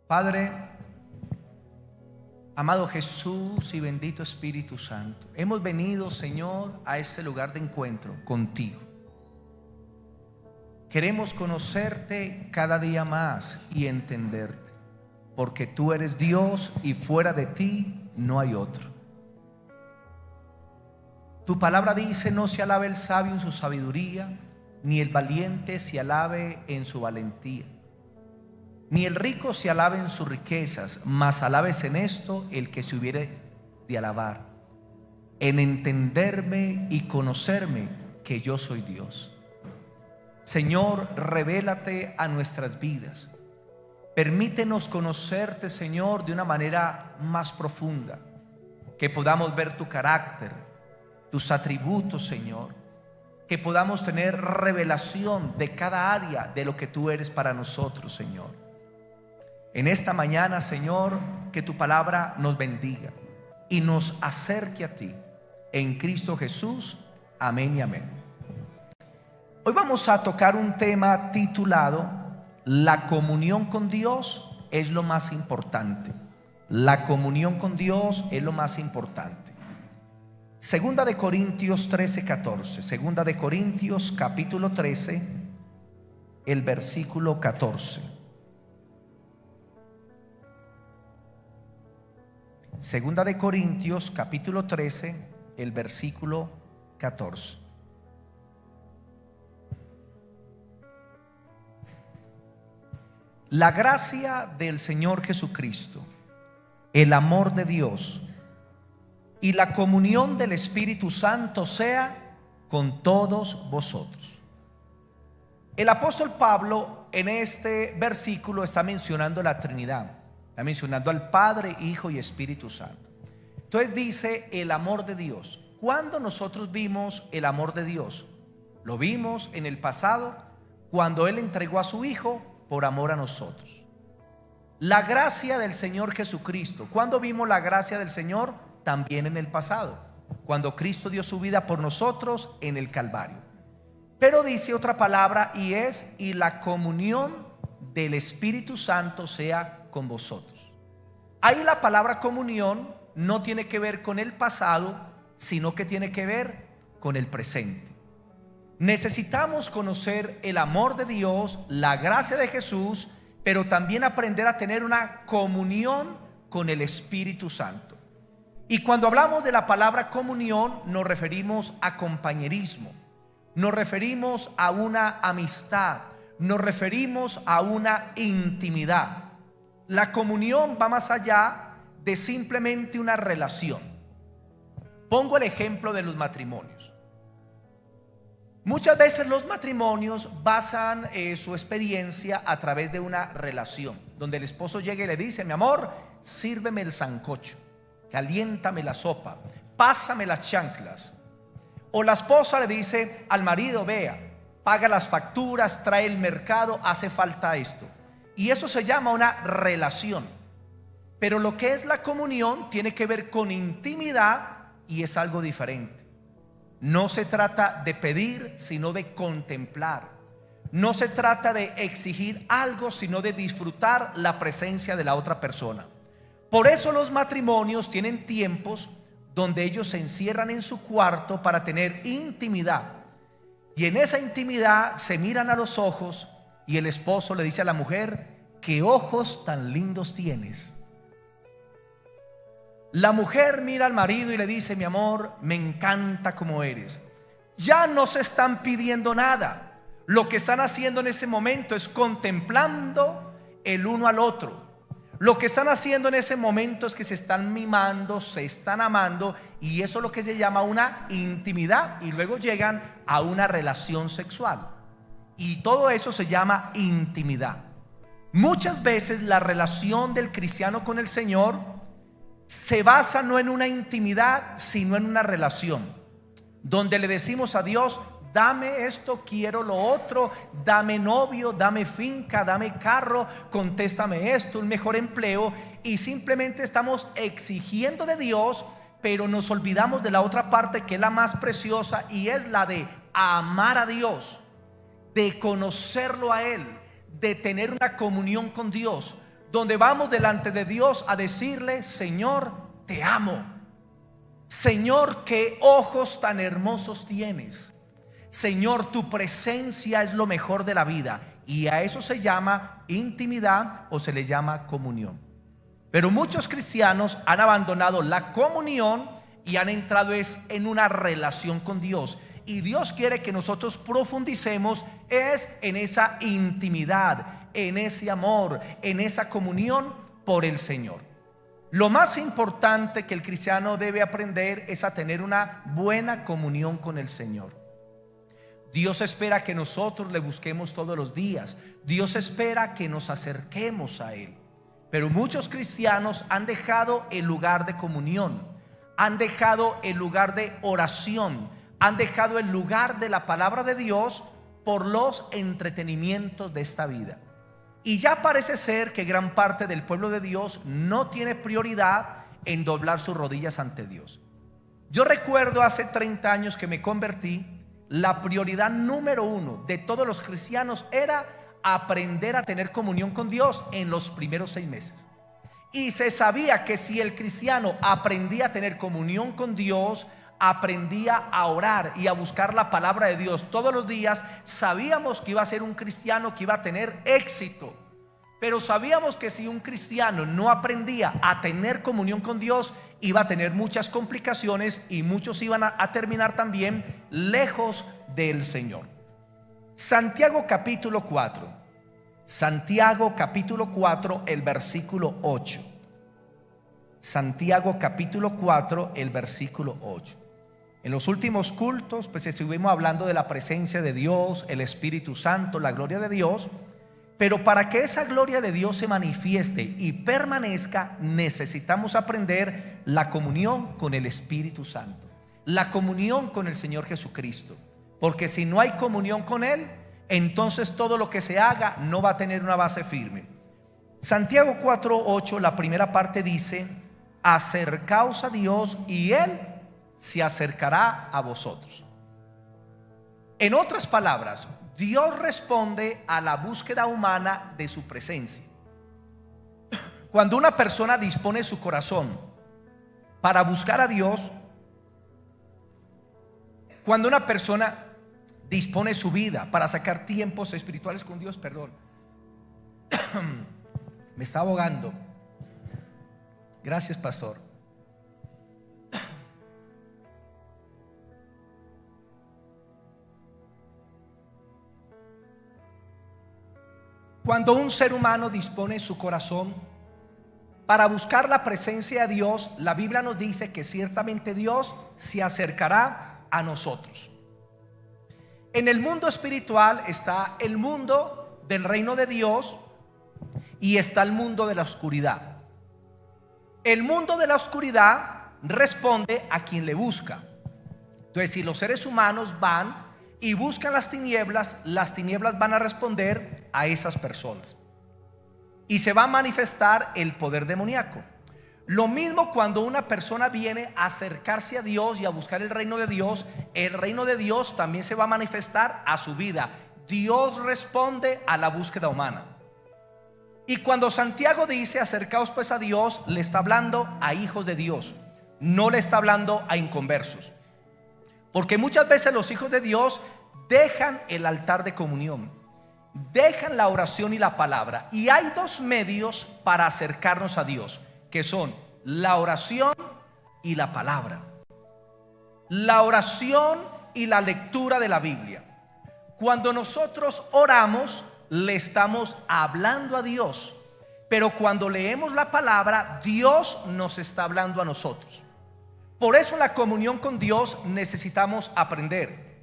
Padre, amado Jesús y bendito Espíritu Santo, hemos venido, Señor, a este lugar de encuentro contigo. Queremos conocerte cada día más y entenderte, porque tú eres Dios y fuera de ti no hay otro. Tu palabra dice: no se alabe el sabio en su sabiduría, ni el valiente se alabe en su valentía, ni el rico se alabe en sus riquezas, mas alabes en esto el que se hubiere de alabar, en entenderme y conocerme que yo soy Dios. Señor, revélate a nuestras vidas. Permítenos conocerte, Señor, de una manera más profunda, que podamos ver tu carácter, tus atributos, Señor, que podamos tener revelación de cada área de lo que tú eres para nosotros, Señor. En esta mañana, Señor, que tu palabra nos bendiga y nos acerque a ti. En Cristo Jesús, amén y amén. Hoy vamos a tocar un tema titulado: la comunión con Dios es lo más importante. La comunión con Dios es lo más importante. Segunda de Corintios 13:14. Segunda de Corintios capítulo 13, el versículo 14. Segunda de Corintios capítulo 13, el versículo 14. La gracia del Señor Jesucristo, el amor de Dios y la comunión del Espíritu Santo sea con todos vosotros. El apóstol Pablo en este versículo está mencionando la Trinidad. Está mencionando al Padre, Hijo y Espíritu Santo. Entonces dice el amor de Dios. ¿Cuándo nosotros vimos el amor de Dios? Lo vimos en el pasado, cuando Él entregó a su Hijo por amor a nosotros. La gracia del Señor Jesucristo. ¿Cuándo vimos la gracia del Señor? También en el pasado, cuando Cristo dio su vida por nosotros en el Calvario. Pero dice otra palabra, y es: y la comunión del Espíritu Santo sea con vosotros. Ahí la palabra comunión no tiene que ver con el pasado, sino que tiene que ver con el presente. Necesitamos conocer el amor de Dios, la gracia de Jesús, pero también aprender a tener una comunión con el Espíritu Santo. Y cuando hablamos de la palabra comunión, nos referimos a compañerismo, nos referimos a una amistad, nos referimos a una intimidad. La comunión va más allá de simplemente una relación. Pongo el ejemplo de los matrimonios. Muchas veces los matrimonios basan su experiencia a través de una relación, donde el esposo llega y le dice: mi amor, sírveme el sancocho, caliéntame la sopa, pásame las chanclas. O la esposa le dice al marido: vea, paga las facturas, trae el mercado, hace falta esto. Y eso se llama una relación. Pero lo que es la comunión tiene que ver con intimidad y es algo diferente. No se trata de pedir, sino de contemplar. No se trata de exigir algo, sino de disfrutar la presencia de la otra persona. Por eso los matrimonios tienen tiempos donde ellos se encierran en su cuarto para tener intimidad. Y en esa intimidad se miran a los ojos y el esposo le dice a la mujer: qué ojos tan lindos tienes. La mujer mira al marido y le dice: mi amor, me encanta como eres. Ya no se están pidiendo nada. Lo que están haciendo en ese momento es contemplando el uno al otro. Lo que están haciendo en ese momento es que se están mimando, se están amando, y eso es lo que se llama una intimidad. Y luego llegan a una relación sexual, y todo eso se llama intimidad. Muchas veces la relación del cristiano con el Señor se basa no en una intimidad, sino en una relación donde le decimos a Dios: dame esto, quiero lo otro, dame novio, dame finca, dame carro, contéstame esto, un mejor empleo. Y simplemente estamos exigiendo de Dios, pero nos olvidamos de la otra parte, que es la más preciosa, y es la de amar a Dios, de conocerlo a Él, de tener una comunión con Dios. donde vamos delante de Dios a decirle: Señor, te amo. Señor, qué ojos tan hermosos tienes. Señor, tu presencia es lo mejor de la vida. Y a eso se llama intimidad o se le llama comunión. Pero muchos cristianos han abandonado la comunión y han entrado en una relación con Dios. Y Dios quiere que nosotros profundicemos en esa intimidad, en ese amor, en esa comunión por el Señor. Lo más importante que el cristiano debe aprender es a tener una buena comunión con el Señor. Dios espera que nosotros le busquemos todos los días. Dios espera que nos acerquemos a Él. Pero muchos cristianos han dejado el lugar de comunión, han dejado el lugar de oración, han dejado el lugar de la palabra de Dios por los entretenimientos de esta vida. Y ya parece ser que gran parte del pueblo de Dios no tiene prioridad en doblar sus rodillas ante Dios. Yo recuerdo hace 30 años que me convertí. La prioridad número uno de todos los cristianos era aprender a tener comunión con Dios en los primeros 6 meses. Y se sabía que si el cristiano aprendía a tener comunión con Dios, aprendía a orar y a buscar la palabra de Dios todos los días, sabíamos que iba a ser un cristiano que iba a tener éxito. Pero sabíamos que si un cristiano no aprendía a tener comunión con Dios, iba a tener muchas complicaciones y muchos iban a terminar también lejos del Señor. Santiago capítulo 4. Santiago capítulo 4, el versículo 8. Santiago capítulo 4, el versículo 8. En los últimos cultos pues estuvimos hablando de la presencia de Dios, el Espíritu Santo, la gloria de Dios. Pero para que esa gloria de Dios se manifieste y permanezca, necesitamos aprender la comunión con el Espíritu Santo, la comunión con el Señor Jesucristo. Porque si no hay comunión con Él, entonces todo lo que se haga no va a tener una base firme. Santiago 4:8, la primera parte dice: acercaos a Dios y Él se acercará a vosotros. En otras palabras, Dios responde a la búsqueda humana de su presencia. Cuando una persona dispone su corazón para buscar a Dios, cuando una persona dispone su vida para sacar tiempos espirituales con Dios, perdón, me está ahogando. Gracias, pastor. Cuando un ser humano dispone su corazón para buscar la presencia de Dios, la Biblia nos dice que ciertamente Dios se acercará a nosotros. En el mundo espiritual está el mundo del reino de Dios y está el mundo de la oscuridad. El mundo de la oscuridad responde a quien le busca. Entonces, si los seres humanos van y buscan las tinieblas van a responder a esas personas y se va a manifestar el poder demoníaco. Lo mismo cuando una persona viene a acercarse a Dios y a buscar el reino de Dios, el reino de Dios también se va a manifestar a su vida. Dios responde a la búsqueda humana. Y cuando Santiago dice acercaos pues a Dios, le está hablando a hijos de Dios, no le está hablando a inconversos. Porque muchas veces los hijos de Dios dejan el altar de comunión, dejan la oración y la palabra. Y hay 2 medios para acercarnos a Dios, que son la oración y la palabra. La oración y la lectura de la Biblia. Cuando nosotros oramos, le estamos hablando a Dios. Pero cuando leemos la palabra, Dios nos está hablando a nosotros. Por eso en la comunión con Dios necesitamos aprender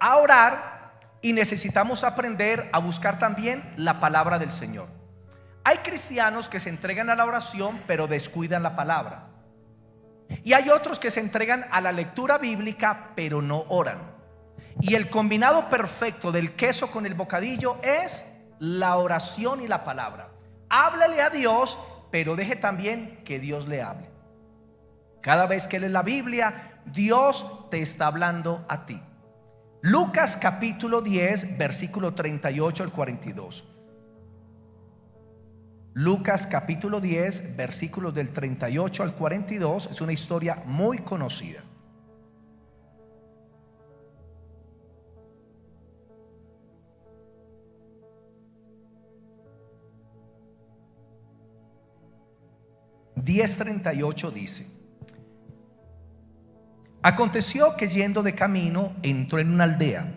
a orar y necesitamos aprender a buscar también la palabra del Señor. Hay cristianos que se entregan a la oración pero descuidan la palabra. Y hay otros que se entregan a la lectura bíblica pero no oran. Y el combinado perfecto del queso con el bocadillo es la oración y la palabra. Háblale a Dios, pero deje también que Dios le hable. Cada vez que lees la Biblia, Dios te está hablando a ti. Lucas capítulo 10, versículo 38 al 42. Lucas capítulo 10, versículos del 38 al 42. Es una historia muy conocida. (10:38) dice: aconteció que yendo de camino entró en una aldea,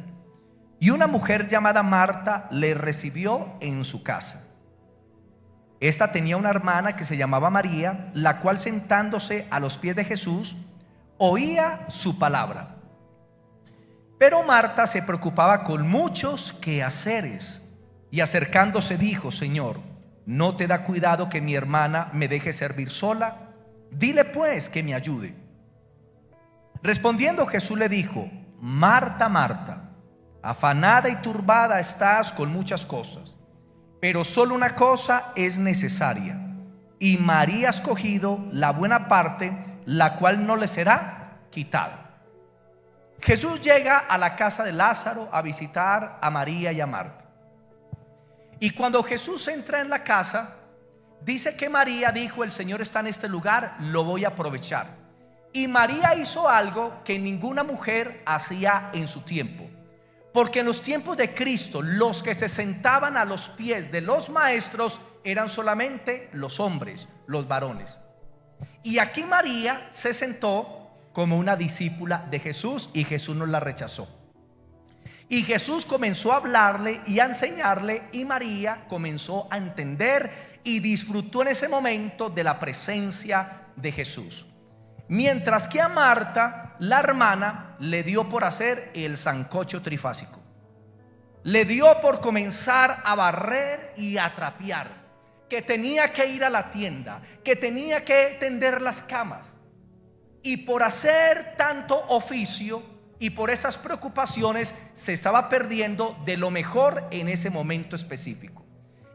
y una mujer llamada Marta le recibió en su casa. Esta tenía una hermana que se llamaba María, la cual, sentándose a los pies de Jesús, oía su palabra. Pero Marta se preocupaba con muchos quehaceres, y acercándose dijo: Señor, ¿no te da cuidado que mi hermana me deje servir sola? Dile pues que me ayude. Respondiendo Jesús le dijo: Marta, Marta, afanada y turbada estás con muchas cosas, pero solo una cosa es necesaria, y María ha escogido la buena parte, la cual no le será quitada. Jesús llega a la casa de Lázaro a visitar a María y a Marta. Y cuando Jesús entra en la casa, dice que María dijo: el Señor está en este lugar, lo voy a aprovechar. Y María hizo algo que ninguna mujer hacía en su tiempo, porque en los tiempos de Cristo los que se sentaban a los pies de los maestros eran solamente los hombres, los varones. Y aquí María se sentó como una discípula de Jesús, y Jesús no la rechazó. Y Jesús comenzó a hablarle y a enseñarle, y María comenzó a entender y disfrutó en ese momento de la presencia de Jesús. Mientras que a Marta, la hermana, le dio por hacer el sancocho trifásico. Le dio por comenzar a barrer y a trapear, que tenía que ir a la tienda, que tenía que tender las camas. Y por hacer tanto oficio y por esas preocupaciones se estaba perdiendo de lo mejor en ese momento específico.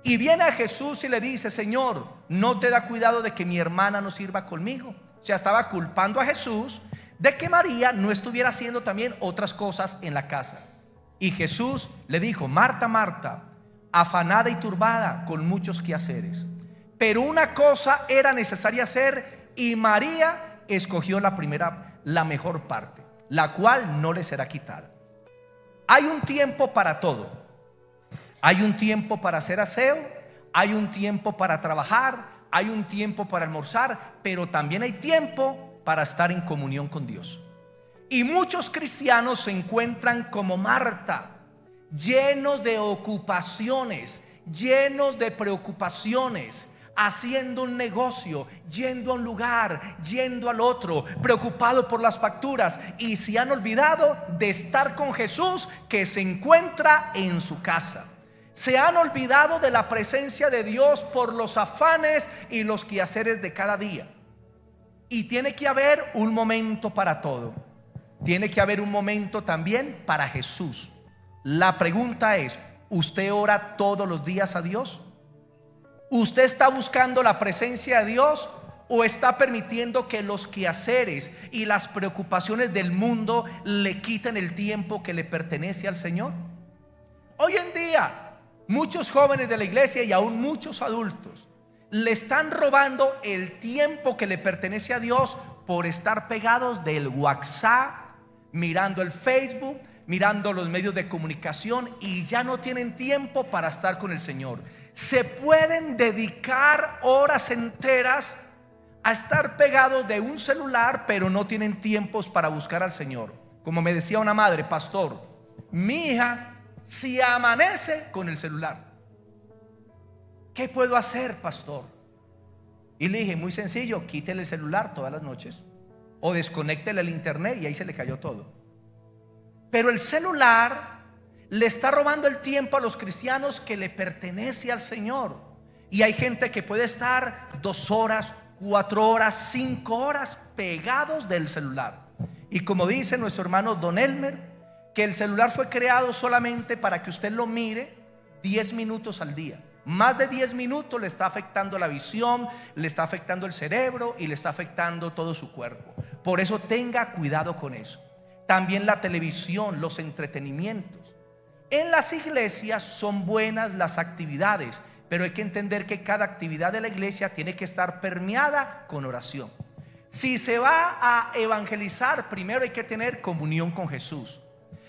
Y viene a Jesús y le dice: Señor, ¿no te da cuidado de que mi hermana no sirva conmigo? O sea, estaba culpando a Jesús de que María no estuviera haciendo también otras cosas en la casa. Y Jesús le dijo: Marta, Marta, afanada y turbada con muchos quehaceres, pero una cosa era necesaria hacer, y María escogió la primera, la mejor parte, la cual no le será quitada. Hay un tiempo para todo. Hay un tiempo para hacer aseo, hay un tiempo para trabajar, hay un tiempo para almorzar, pero también hay tiempo para estar en comunión con Dios. Y muchos cristianos se encuentran como Marta, llenos de ocupaciones, llenos de preocupaciones, haciendo un negocio, yendo a un lugar, yendo al otro, preocupado por las facturas, y se han olvidado de estar con Jesús, que se encuentra en su casa. Se han olvidado de la presencia de Dios por los afanes y los quehaceres de cada día. Y tiene que haber un momento para todo. Tiene que haber un momento también para Jesús. La pregunta es: ¿usted ora todos los días a Dios? ¿Usted está buscando la presencia de Dios, o está permitiendo que los quehaceres y las preocupaciones del mundo le quiten el tiempo que le pertenece al Señor? Hoy en día muchos jóvenes de la iglesia y aún muchos adultos le están robando el tiempo que le pertenece a Dios por estar pegados del WhatsApp, mirando el Facebook, mirando los medios de comunicación, y ya no tienen tiempo para estar con el Señor. Se pueden dedicar horas enteras a estar pegados de un celular, pero no tienen tiempos para buscar al Señor. Como me decía una madre: pastor, mi hija si amanece con el celular, ¿qué puedo hacer, pastor? Y le dije: muy sencillo, quítele el celular todas las noches, o desconéctele el internet, y ahí se le cayó todo. Pero el celular le está robando el tiempo a los cristianos que le pertenece al Señor. Y hay gente que puede estar 2 horas, 4 horas, 5 horas pegados del celular. Y como dice nuestro hermano Don Elmer, que el celular fue creado solamente para que usted lo mire 10 minutos al día. Más de 10 minutos le está afectando la visión, le está afectando el cerebro y le está afectando todo su cuerpo. Por eso tenga cuidado con eso. También la televisión, los entretenimientos. En las iglesias son buenas las actividades, pero hay que entender que cada actividad de la iglesia tiene que estar permeada con oración. Si se va a evangelizar, primero hay que tener comunión con Jesús.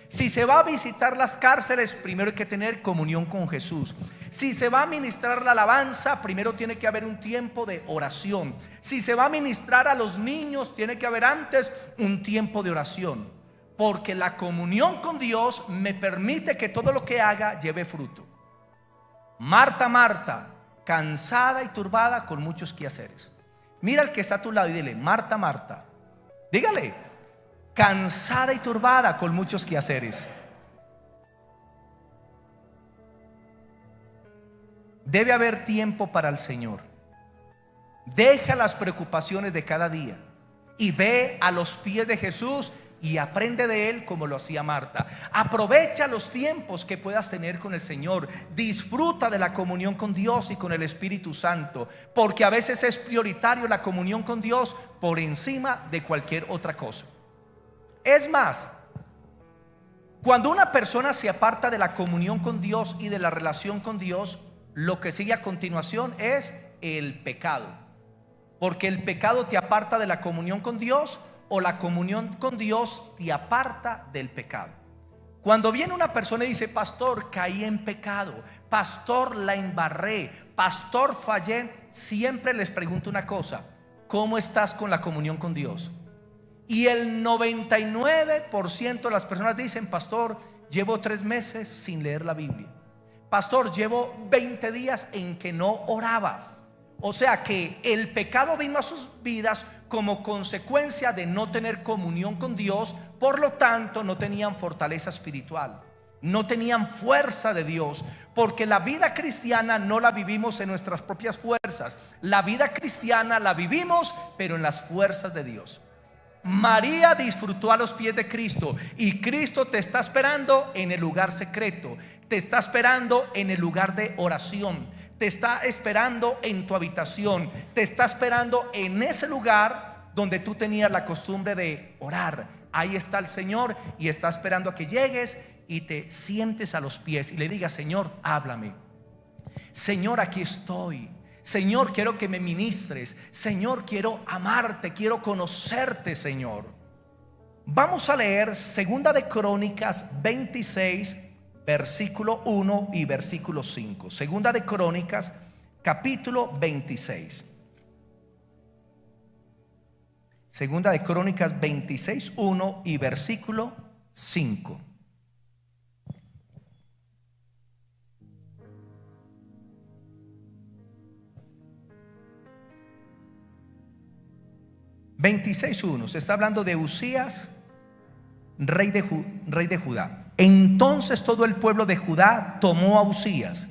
Si se va a visitar las cárceles, primero hay que tener comunión con Jesús. Si se va a ministrar la alabanza, primero tiene que haber un tiempo de oración. Si se va a ministrar a los niños, tiene que haber antes un tiempo de oración. Porque la comunión con Dios me permite que todo lo que haga lleve fruto. Marta, Marta, cansada y turbada con muchos quehaceres. Mira al que está a tu lado y dile: Marta, Marta. Dígale: cansada y turbada con muchos quehaceres. Debe haber tiempo para el Señor. Deja las preocupaciones de cada día y ve a los pies de Jesús y aprende de Él como lo hacía Marta. Aprovecha los tiempos que puedas tener con el Señor. Disfruta de la comunión con Dios y con el Espíritu Santo, porque a veces es prioritario la comunión con Dios por encima de cualquier otra cosa. Es más, cuando una persona se aparta de la comunión con Dios y de la relación con Dios, lo que sigue a continuación es el pecado. Porque el pecado te aparta de la comunión con Dios, o la comunión con Dios te aparta del pecado. Cuando viene una persona y dice: pastor, caí en pecado, pastor, la embarré, pastor, fallé, siempre les pregunto una cosa: ¿cómo estás con la comunión con Dios? Y el 99% de las personas dicen: pastor, llevo 3 meses sin leer la Biblia, pastor, llevo 20 días en que no oraba. O sea que el pecado vino a sus vidas como consecuencia de no tener comunión con Dios. Por lo tanto, no tenían fortaleza espiritual, no tenían fuerza de Dios, porque la vida cristiana no la vivimos en nuestras propias fuerzas. La vida cristiana la vivimos, pero en las fuerzas de Dios. María disfrutó a los pies de Cristo, y Cristo te está esperando en el lugar secreto, te está esperando en el lugar de oración, te está esperando en tu habitación, te está esperando en ese lugar donde tú tenías la costumbre de orar. Ahí está el Señor y está esperando a que llegues y te sientes a los pies y le digas: Señor, háblame. Señor, aquí estoy. Señor, quiero que me ministres. Señor, quiero amarte, quiero conocerte, Señor. Vamos a leer Segunda de Crónicas 26, versículo 1 y versículo 5. Segunda de Crónicas, capítulo 26. Segunda de Crónicas 26, 1 y versículo 5. Se está hablando de Usías, rey de Judá. Entonces todo el pueblo de Judá tomó a Usías,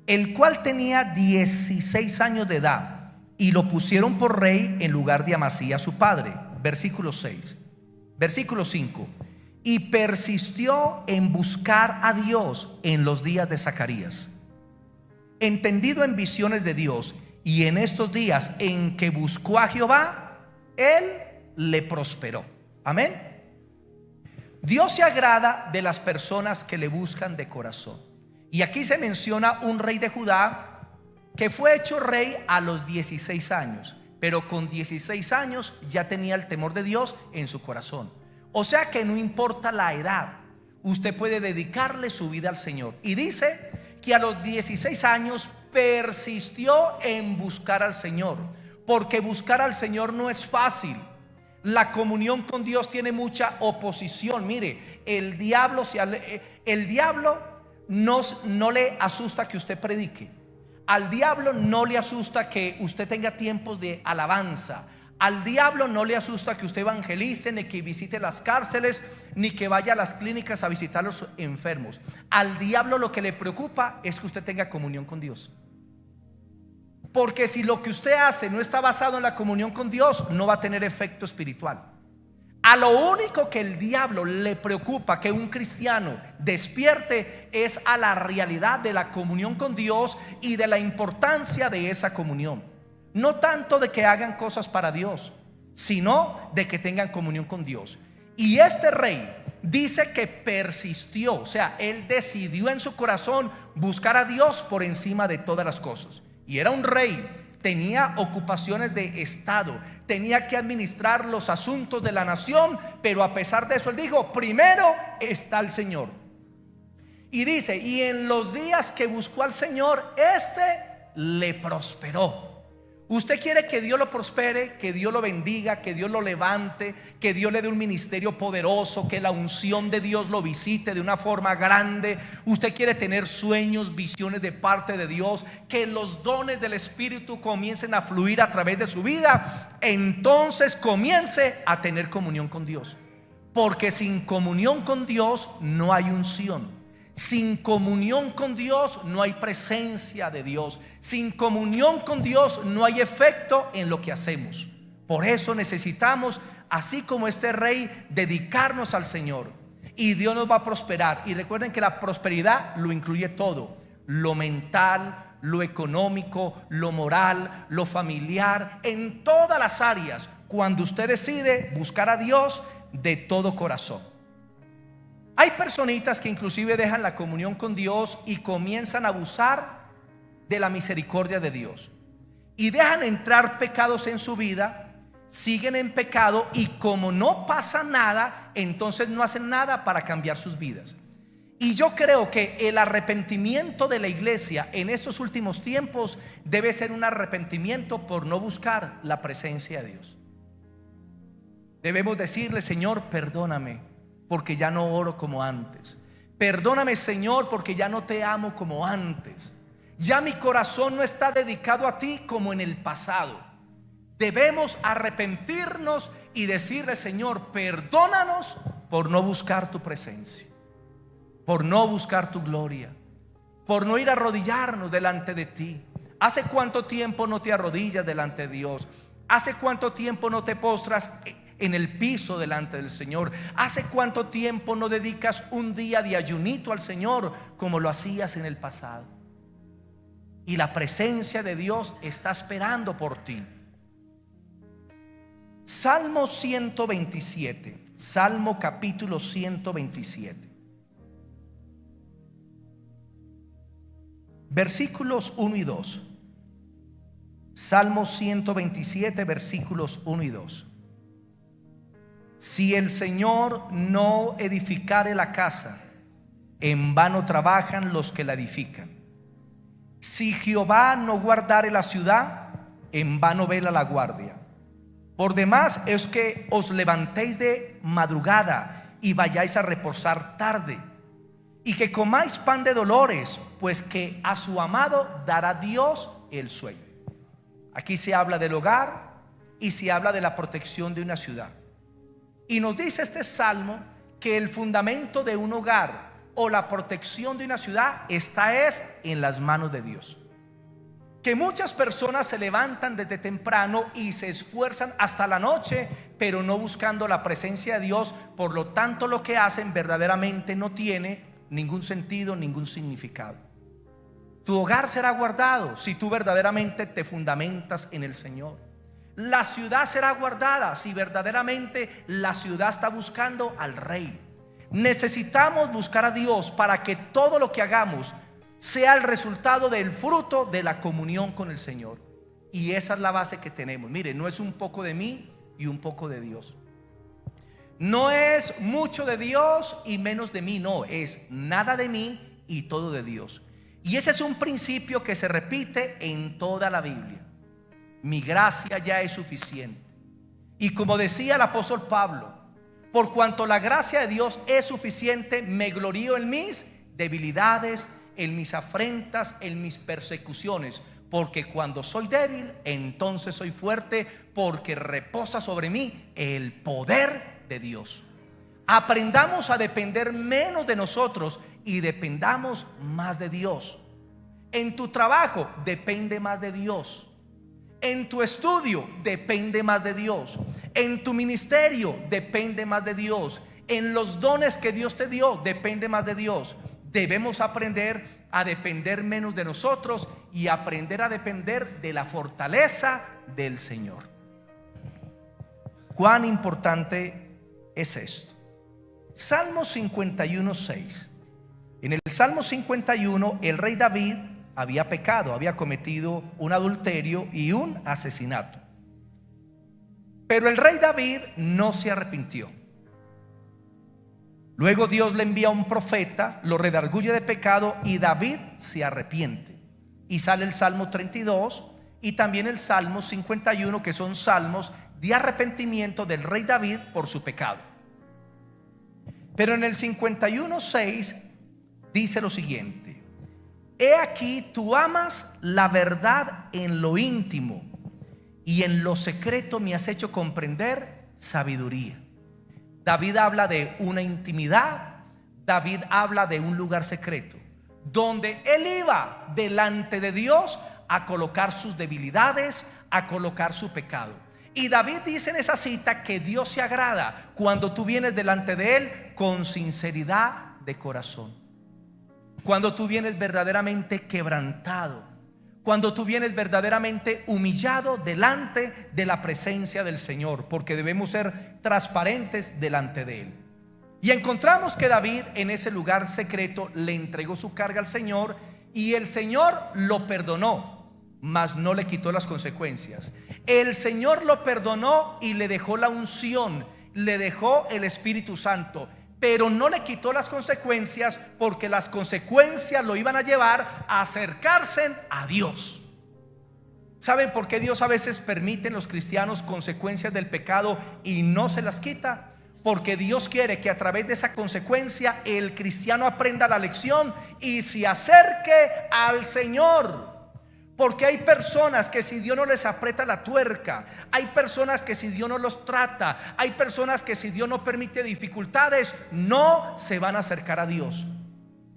el cual tenía 16 años de edad, y lo pusieron por rey en lugar de Amasías su padre. Versículo 6. Versículo 5. Y persistió en buscar a Dios en los días de Zacarías, entendido en visiones de Dios, y en estos días en que buscó a Jehová, Él le prosperó. Amén. Dios se agrada de las personas que le buscan de corazón. Y aquí se menciona un rey de Judá que fue hecho rey a los 16 años, pero con 16 años ya tenía el temor de Dios en su corazón. O sea que no importa la edad, usted puede dedicarle su vida al Señor. Y dice que a los 16 años persistió en buscar al Señor, porque buscar al Señor no es fácil. La comunión con Dios tiene mucha oposición. Mire, el diablo no le asusta que usted predique. Al diablo no le asusta que usted tenga tiempos de alabanza. Al diablo no le asusta que usted evangelice, ni que visite las cárceles, ni que vaya a las clínicas a visitar a los enfermos. Al diablo lo que le preocupa es que usted tenga comunión con Dios. Porque si lo que usted hace no está basado en la comunión con Dios, no va a tener efecto espiritual. A lo único que el diablo le preocupa que un cristiano despierte es a la realidad de la comunión con Dios y de la importancia de esa comunión. No tanto de que hagan cosas para Dios, sino de que tengan comunión con Dios. Y este rey dice que persistió, o sea, él decidió en su corazón buscar a Dios por encima de todas las cosas. Y era un rey, tenía ocupaciones de estado, tenía que administrar los asuntos de la nación, pero a pesar de eso él dijo: primero está el Señor. Y dice: y en los días que buscó al Señor, le prosperó. Usted quiere que Dios lo prospere, que Dios lo bendiga, que Dios lo levante, que Dios le dé un ministerio poderoso, que la unción de Dios lo visite de una forma grande. Usted quiere tener sueños, visiones de parte de Dios, que los dones del Espíritu comiencen a fluir a través de su vida. Entonces comience a tener comunión con Dios, porque sin comunión con Dios no hay unción. Sin comunión con Dios no hay presencia de Dios. Sin comunión con Dios no hay efecto en lo que hacemos. Por eso necesitamos, así como este rey, dedicarnos al Señor, y Dios nos va a prosperar. Y recuerden que la prosperidad lo incluye todo: lo mental, lo económico, lo moral, lo familiar, en todas las áreas, cuando usted decide buscar a Dios de todo corazón. Hay personitas que inclusive dejan la comunión con Dios y comienzan a abusar de la misericordia de Dios, y dejan entrar pecados en su vida, siguen en pecado, y como no pasa nada, entonces no hacen nada para cambiar sus vidas. Y yo creo que el arrepentimiento de la iglesia en estos últimos tiempos debe ser un arrepentimiento por no buscar la presencia de Dios. Debemos decirle: Señor, perdóname porque ya no oro como antes. Perdóname, Señor, porque ya no te amo como antes. Ya mi corazón no está dedicado a ti como en el pasado. Debemos arrepentirnos y decirle: Señor, perdónanos por no buscar tu presencia, por no buscar tu gloria, por no ir a arrodillarnos delante de ti. ¿Hace cuánto tiempo no te arrodillas delante de Dios? ¿Hace cuánto tiempo no te postras en el piso delante del Señor? ¿Hace cuánto tiempo no dedicas un día de ayunito al Señor como lo hacías en el pasado? Y la presencia de Dios está esperando por ti. Salmo 127, Salmo capítulo 127, versículos 1 y 2. Salmo 127, versículos 1 y 2. Si el Señor no edificare la casa, en vano trabajan los que la edifican. Si Jehová no guardare la ciudad, en vano vela la guardia. Por demás es que os levantéis de madrugada y vayáis a reposar tarde, y que comáis pan de dolores, pues que a su amado dará Dios el sueño. Aquí se habla del hogar y se habla de la protección de una ciudad. Y nos dice este salmo que el fundamento de un hogar o la protección de una ciudad está en las manos de Dios. Que muchas personas se levantan desde temprano y se esfuerzan hasta la noche, pero no buscando la presencia de Dios. Por lo tanto, lo que hacen verdaderamente no tiene ningún sentido, ningún significado. Tu hogar será guardado si tú verdaderamente te fundamentas en el Señor. La ciudad será guardada si verdaderamente la ciudad está buscando al Rey. Necesitamos buscar a Dios para que todo lo que hagamos sea el resultado del fruto de la comunión con el Señor. Y esa es la base que tenemos. Mire, no es un poco de mí y un poco de Dios. No es mucho de Dios y menos de mí. No, es nada de mí y todo de Dios. Y ese es un principio que se repite en toda la Biblia. Mi gracia ya es suficiente. Y como decía el apóstol Pablo: por cuanto la gracia de Dios es suficiente, me glorío en mis debilidades, en mis afrentas, en mis persecuciones, porque cuando soy débil, entonces soy fuerte, porque reposa sobre mí el poder de Dios. Aprendamos a depender menos de nosotros y dependamos más de Dios. En tu trabajo, depende más de Dios. En tu estudio, depende más de Dios. En tu ministerio, depende más de Dios. En los dones que Dios te dio, depende más de Dios. Debemos aprender a depender menos de nosotros y aprender a depender de la fortaleza del Señor. ¿Cuán importante es esto? Salmo 51:6. En el Salmo 51 el rey David había pecado, había cometido un adulterio y un asesinato. Pero el rey David no se arrepintió. Luego Dios le envía a un profeta, lo redarguye de pecado y David se arrepiente. Y sale el Salmo 32 y también el Salmo 51, que son salmos de arrepentimiento del rey David por su pecado. Pero en el 51:6 dice lo siguiente: he aquí, tú amas la verdad en lo íntimo, y en lo secreto me has hecho comprender sabiduría. David habla de una intimidad, David habla de un lugar secreto, donde él iba delante de Dios a colocar sus debilidades, a colocar su pecado. Y David dice en esa cita que Dios se agrada cuando tú vienes delante de él con sinceridad de corazón, cuando tú vienes verdaderamente quebrantado, cuando tú vienes verdaderamente humillado delante de la presencia del Señor, porque debemos ser transparentes delante de él. Y encontramos que David en ese lugar secreto le entregó su carga al Señor, y el Señor lo perdonó, mas no le quitó las consecuencias. El Señor lo perdonó y le dejó la unción, le dejó el Espíritu Santo, pero no le quitó las consecuencias, porque las consecuencias lo iban a llevar a acercarse a Dios. ¿Saben por qué Dios a veces permite en los cristianos consecuencias del pecado y no se las quita? Porque Dios quiere que a través de esa consecuencia el cristiano aprenda la lección y se acerque al Señor. Porque hay personas que si Dios no les aprieta la tuerca, hay personas que si Dios no los trata, hay personas que si Dios no permite dificultades, no se van a acercar a Dios.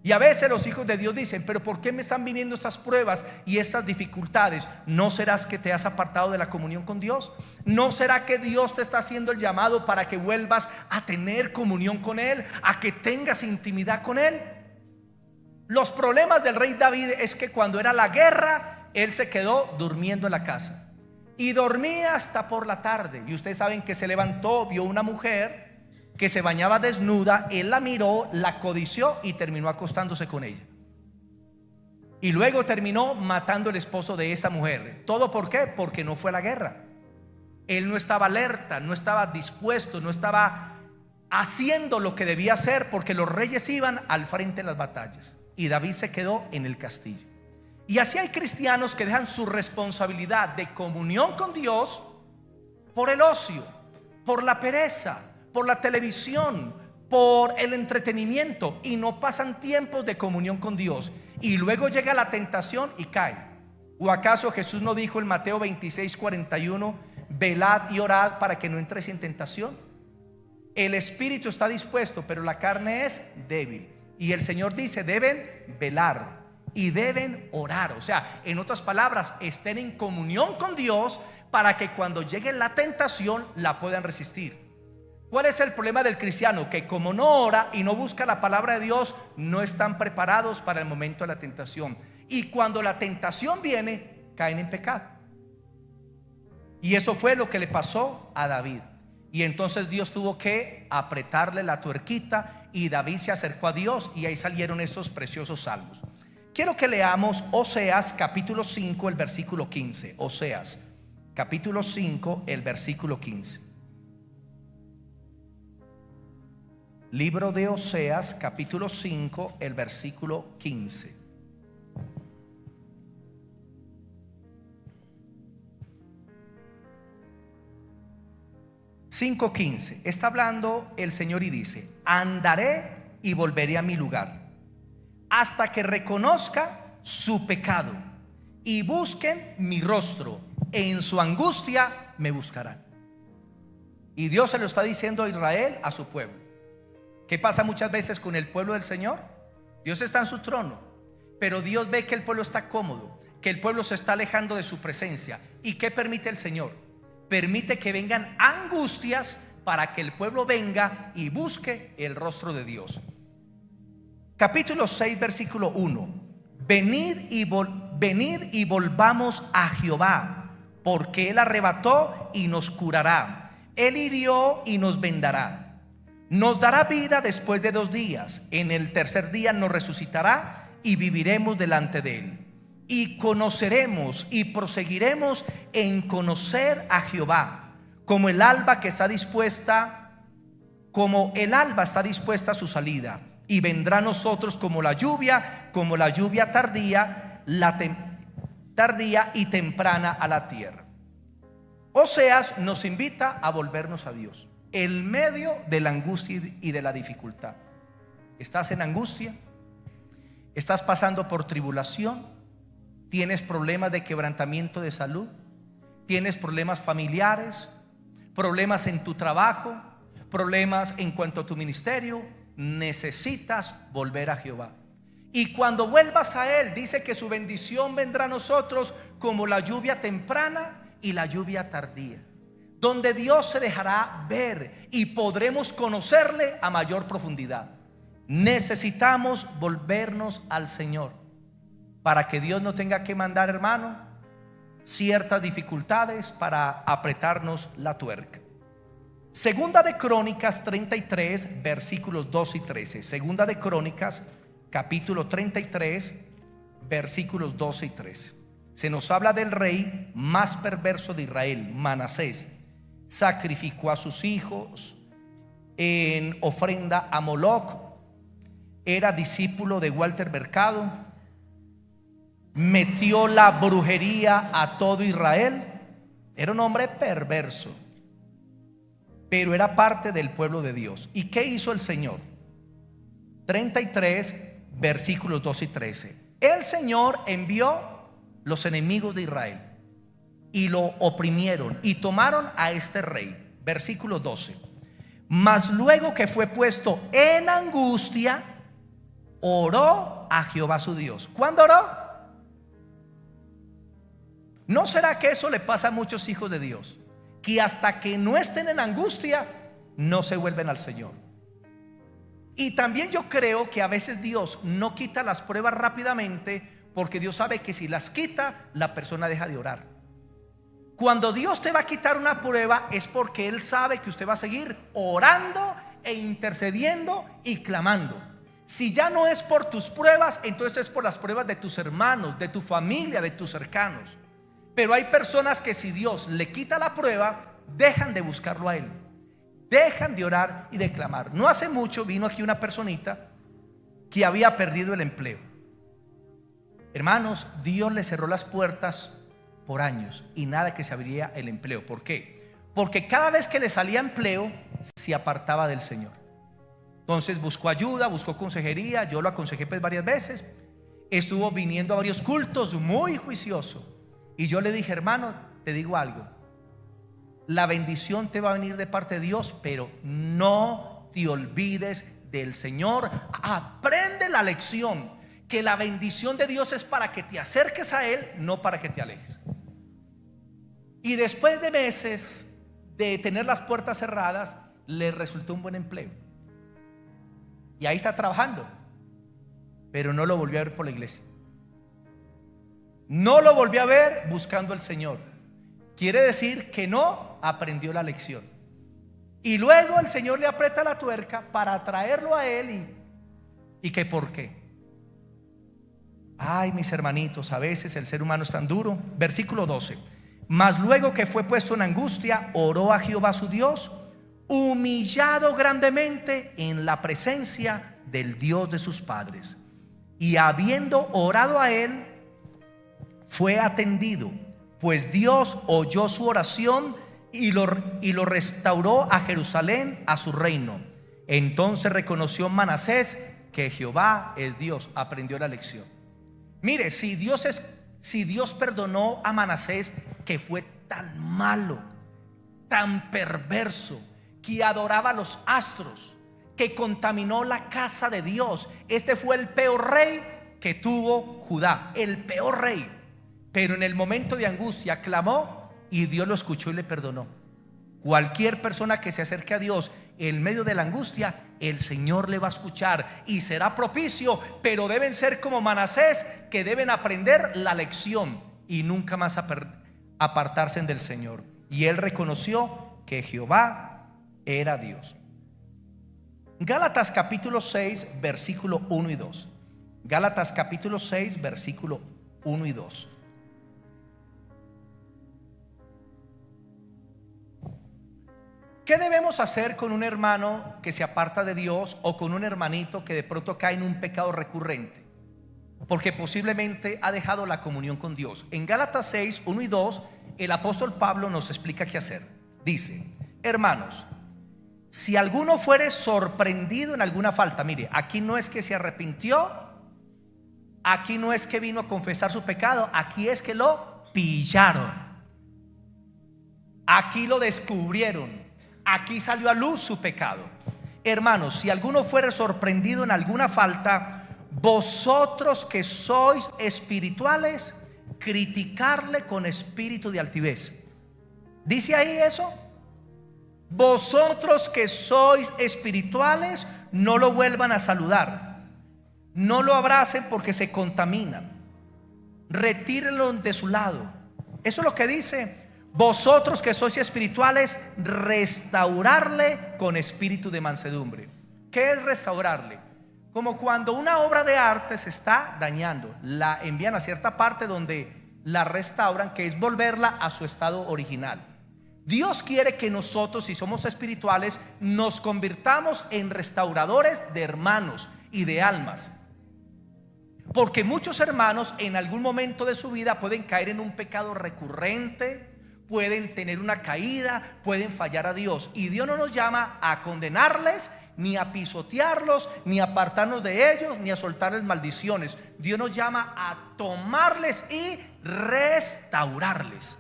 Y a veces los hijos de Dios dicen: pero ¿por qué me están viniendo estas pruebas y estas dificultades? ¿No serás que te has apartado de la comunión con Dios? ¿No será que Dios te está haciendo el llamado para que vuelvas a tener comunión con Él, a que tengas intimidad con Él? Los problemas del rey David es que cuando era la guerra, él se quedó durmiendo en la casa y dormía hasta por la tarde. Y ustedes saben que se levantó, vio una mujer que se bañaba desnuda, él la miró, la codició y terminó acostándose con ella. Y luego terminó matando al esposo de esa mujer. ¿Todo por qué? Porque no fue a la guerra. Él no estaba alerta, no estaba dispuesto, no estaba haciendo lo que debía hacer, porque los reyes iban al frente en las batallas y David se quedó en el castillo. Y así hay cristianos que dejan su responsabilidad de comunión con Dios por el ocio, por la pereza, por la televisión, por el entretenimiento, y no pasan tiempos de comunión con Dios. Y luego llega la tentación y caen. ¿O acaso Jesús no dijo en Mateo 26:41: velad y orad para que no entréis en tentación? El espíritu está dispuesto, pero la carne es débil. Y el Señor dice: deben velar y deben orar. O sea, en otras palabras, estén en comunión con Dios para que cuando llegue la tentación la puedan resistir. ¿Cuál es el problema del cristiano? Que como no ora y no busca la palabra de Dios, no están preparados para el momento de la tentación. Y cuando la tentación viene, caen en pecado. Y eso fue lo que le pasó a David. Y entonces Dios tuvo que apretarle la tuerquita y David se acercó a Dios, y ahí salieron esos preciosos salmos. Quiero que leamos Oseas capítulo 5, el versículo 15. Oseas capítulo 5, el versículo 15. Libro de Oseas capítulo 5, el versículo 15. (5:15) Está hablando el Señor y dice: andaré y volveré a mi lugar hasta que reconozca su pecado y busquen mi rostro, en su angustia me buscarán. Y Dios se lo está diciendo a Israel, a su pueblo. ¿Qué pasa muchas veces con el pueblo del Señor? Dios está en su trono, pero Dios ve que el pueblo está cómodo, que el pueblo se está alejando de su presencia. ¿Y qué permite el Señor? Permite que vengan angustias para que el pueblo venga y busque el rostro de Dios. Capítulo 6, versículo 1. Venid y volvamos a Jehová, porque Él arrebató y nos curará, Él hirió y nos vendará. Nos dará vida después de 2 días. En el tercer día nos resucitará y viviremos delante de Él. Y conoceremos y proseguiremos en conocer a Jehová, como el alba está dispuesta a su salida. Y vendrá a nosotros como la lluvia tardía y temprana a la tierra. Oseas nos invita a volvernos a Dios en medio de la angustia y de la dificultad. ¿Estás en angustia? ¿Estás pasando por tribulación? ¿Tienes problemas de quebrantamiento de salud? ¿Tienes problemas familiares? ¿Problemas en tu trabajo? ¿Problemas en cuanto a tu ministerio? Necesitas volver a Jehová. Y cuando vuelvas a Él, dice que su bendición vendrá a nosotros como la lluvia temprana y la lluvia tardía, donde Dios se dejará ver y podremos conocerle a mayor profundidad. Necesitamos volvernos al Señor para que Dios no tenga que mandar, hermano, ciertas dificultades para apretarnos la tuerca. Segunda de Crónicas 33 versículos 2 y 13. Segunda de Crónicas capítulo 33 versículos 12 y 13. Se nos habla del rey más perverso de Israel, Manasés. Sacrificó a sus hijos en ofrenda a Moloc. Era discípulo de Walter Mercado. Metió la brujería a todo Israel. Era un hombre perverso, pero era parte del pueblo de Dios. ¿Y qué hizo el Señor? 33 versículos 12 y 13. El Señor envió los enemigos de Israel y lo oprimieron y tomaron a este rey. Versículo 12. Mas luego que fue puesto en angustia, oró a Jehová su Dios. ¿Cuándo oró? ¿No será que eso le pasa a muchos hijos de Dios? Que hasta que no estén en angustia no se vuelven al Señor. Y también yo creo que a veces Dios no quita las pruebas rápidamente, porque Dios sabe que si las quita, la persona deja de orar. Cuando Dios te va a quitar una prueba es porque Él sabe que usted va a seguir orando e intercediendo y clamando. Si ya no es por tus pruebas, entonces es por las pruebas de tus hermanos, de tu familia, de tus cercanos. Pero hay personas que si Dios le quita la prueba, dejan de buscarlo a Él, dejan de orar y de clamar. No hace mucho vino aquí una personita que había perdido el empleo. Hermanos, Dios le cerró las puertas por años y nada que se abriría el empleo. ¿Por qué? Porque cada vez que le salía empleo se apartaba del Señor. Entonces buscó ayuda, buscó consejería. Yo lo aconsejé pues varias veces. Estuvo viniendo a varios cultos, muy juicioso. Y yo le dije: hermano, te digo algo, la bendición te va a venir de parte de Dios, pero no te olvides del Señor. Aprende la lección, que la bendición de Dios es para que te acerques a Él, no para que te alejes. Y después de meses de tener las puertas cerradas, le resultó un buen empleo. Y ahí está trabajando, pero no lo volvió a ver por la iglesia. No lo volvió a ver buscando al Señor. Quiere decir que no aprendió la lección. Y luego el Señor le aprieta la tuerca para traerlo a Él. ¿Y que por qué? Ay, mis hermanitos, a veces el ser humano es tan duro. Versículo 12. Mas luego que fue puesto en angustia, oró a Jehová su Dios, humillado grandemente en la presencia del Dios de sus padres. Y habiendo orado a Él, fue atendido, pues Dios oyó su oración y lo restauró a Jerusalén, a su reino. Entonces reconoció Manasés que Jehová es Dios. Aprendió la lección. Mire, si Dios perdonó a Manasés, que fue tan malo, tan perverso, que adoraba a los astros, que contaminó la casa de Dios. Este fue el peor rey que tuvo Judá, el peor rey. Pero en el momento de angustia clamó y Dios lo escuchó y le perdonó. Cualquier persona que se acerque a Dios en medio de la angustia, el Señor le va a escuchar y será propicio. Pero deben ser como Manasés, que deben aprender la lección y nunca más apartarse del Señor. Y él reconoció que Jehová era Dios. Gálatas capítulo 6, versículo 1 y 2. Gálatas capítulo 6, versículo 1 y 2. ¿Qué debemos hacer con un hermano que se aparta de Dios o con un hermanito que de pronto cae en un pecado recurrente? Porque posiblemente ha dejado la comunión con Dios. En Gálatas 6, 1 y 2, el apóstol Pablo nos explica qué hacer. Dice: hermanos, si alguno fuere sorprendido en alguna falta, mire, aquí no es que se arrepintió, aquí no es que vino a confesar su pecado, aquí es que lo pillaron, aquí lo descubrieron, aquí salió a luz su pecado. Hermanos, si alguno fuere sorprendido en alguna falta, vosotros que sois espirituales, criticarle con espíritu de altivez. ¿Dice ahí eso? Vosotros que sois espirituales, no lo vuelvan a saludar, no lo abracen porque se contaminan, retírenlo de su lado. Eso es lo que dice. Vosotros que sois espirituales, restaurarle con espíritu de mansedumbre. ¿Qué es restaurarle? Como cuando una obra de arte se está dañando, la envían a cierta parte donde la restauran, que es volverla a su estado original. Dios quiere que nosotros, si somos espirituales, nos convirtamos en restauradores de hermanos y de almas. Porque muchos hermanos en algún momento de su vida pueden caer en un pecado recurrente, pueden tener una caída, pueden fallar a Dios. Y Dios no nos llama a condenarles, ni a pisotearlos, ni a apartarnos de ellos, ni a soltarles maldiciones. Dios nos llama a tomarles y restaurarles,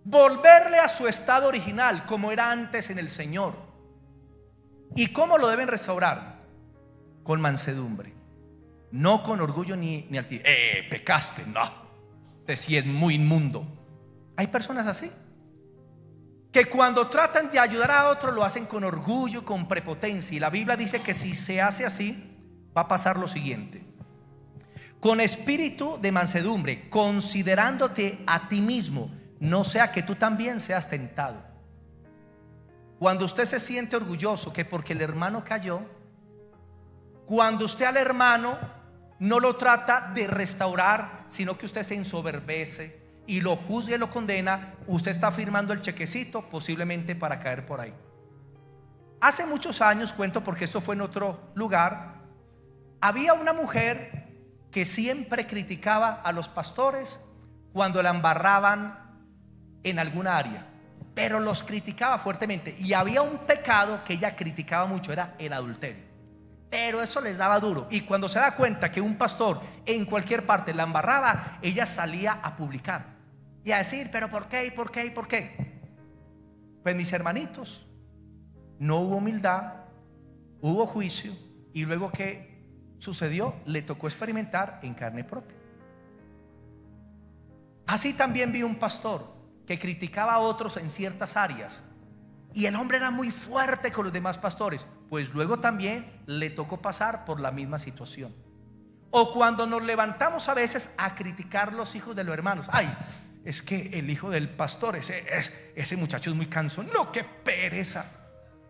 volverle a su estado original, como era antes en el Señor. ¿Y cómo lo deben restaurar? Con mansedumbre, no con orgullo ni altivez. Pecaste, no, te si es muy inmundo. Hay personas así, que cuando tratan de ayudar a otro lo hacen con orgullo, con prepotencia. Y la Biblia dice que si se hace así, va a pasar lo siguiente: con espíritu de mansedumbre, considerándote a ti mismo, no sea que tú también seas tentado. Cuando usted se siente orgulloso que porque el hermano cayó, cuando usted al hermano no lo trata de restaurar, sino que usted se ensoberbece y lo juzga y lo condena, usted está firmando el chequecito posiblemente para caer por ahí. Hace muchos años, cuento porque esto fue en otro lugar, había una mujer que siempre criticaba a los pastores cuando la embarraban en alguna área, pero los criticaba fuertemente. Y había un pecado que ella criticaba mucho, era el adulterio, pero eso les daba duro. Y cuando se da cuenta que un pastor en cualquier parte la embarraba, ella salía a publicar y a decir: pero ¿por qué? ¿Y por qué? ¿Y por qué? Pues mis hermanitos, no hubo humildad, hubo juicio. Y luego, ¿qué sucedió? Le tocó experimentar en carne propia. Así también vi un pastor que criticaba a otros en ciertas áreas, y el hombre era muy fuerte con los demás pastores. Pues luego también le tocó pasar por la misma situación. O cuando nos levantamos a veces a criticar los hijos de los hermanos: ay, es que el hijo del pastor, ese muchacho es muy cansón. No, qué pereza.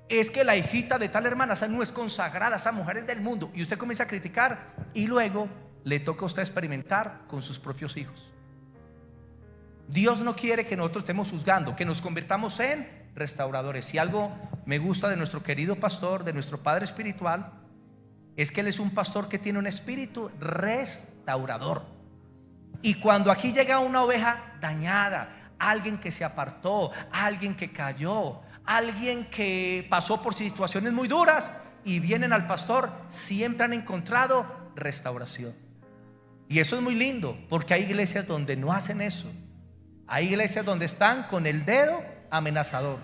Es que la hijita de tal hermana, esa no es consagrada, esa mujer es del mundo. Y usted comienza a criticar, y luego le toca a usted experimentar con sus propios hijos. Dios no quiere que nosotros estemos juzgando, que nos convirtamos en restauradores. Si algo me gusta de nuestro querido pastor, de nuestro padre espiritual, es que él es un pastor que tiene un espíritu restaurador. Y cuando aquí llega una oveja dañada, alguien que se apartó, alguien que cayó, alguien que pasó por situaciones muy duras, y vienen al pastor, siempre han encontrado restauración. Y eso es muy lindo, porque hay iglesias donde no hacen eso. Hay iglesias donde están con el dedo amenazador,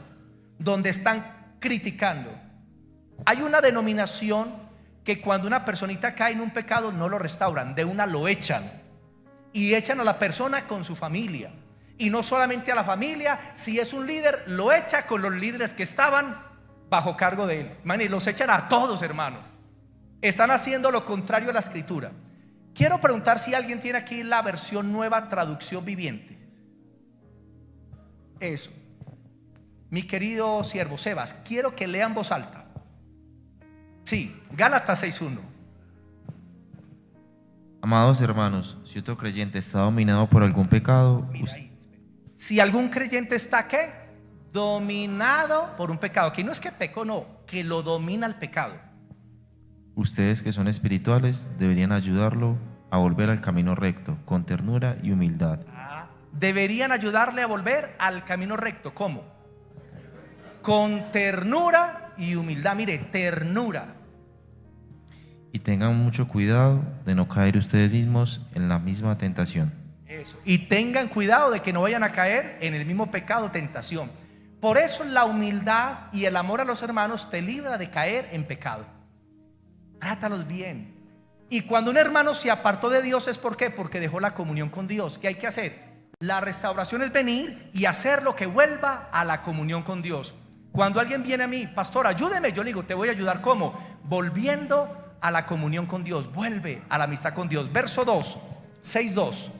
donde están criticando. Hay una denominación que cuando una personita cae en un pecado no lo restauran, de una lo echan, y echan a la persona con su familia. Y no solamente a la familia, si es un líder, lo echa con los líderes que estaban bajo cargo de él. Man, y los echan a todos, hermanos. Están haciendo lo contrario a la escritura. Quiero preguntar si alguien tiene aquí la versión Nueva Traducción Viviente. Eso. Mi querido siervo Sebas, quiero que lea en voz alta. Sí, Gálatas 6:1. Amados hermanos, si otro creyente está dominado por algún pecado, Si algún creyente está, ¿qué? Dominado por un pecado. Aquí no es que pecó, no, que lo domina el pecado. ustedes que son espirituales deberían ayudarlo a volver al camino recto, con ternura y humildad. Deberían ayudarle a volver al camino recto. ¿Cómo? Con ternura y humildad. Mire, ternura. Y tengan mucho cuidado de no caer ustedes mismos en la misma tentación. Eso. Y tengan cuidado de que no vayan a caer en el mismo pecado, tentación. Por eso la humildad y el amor a los hermanos te libra de caer en pecado. Trátalos bien. Y cuando un hermano se apartó de Dios, ¿es por qué? Porque dejó la comunión con Dios. ¿Qué hay que hacer? La restauración es venir y hacer lo que vuelva a la comunión con Dios. Cuando alguien viene a mí, pastor, ayúdeme, yo le digo, te voy a ayudar. ¿Cómo? Volviendo a la comunión con Dios. Vuelve a la amistad con Dios. Verso 2, 6:2.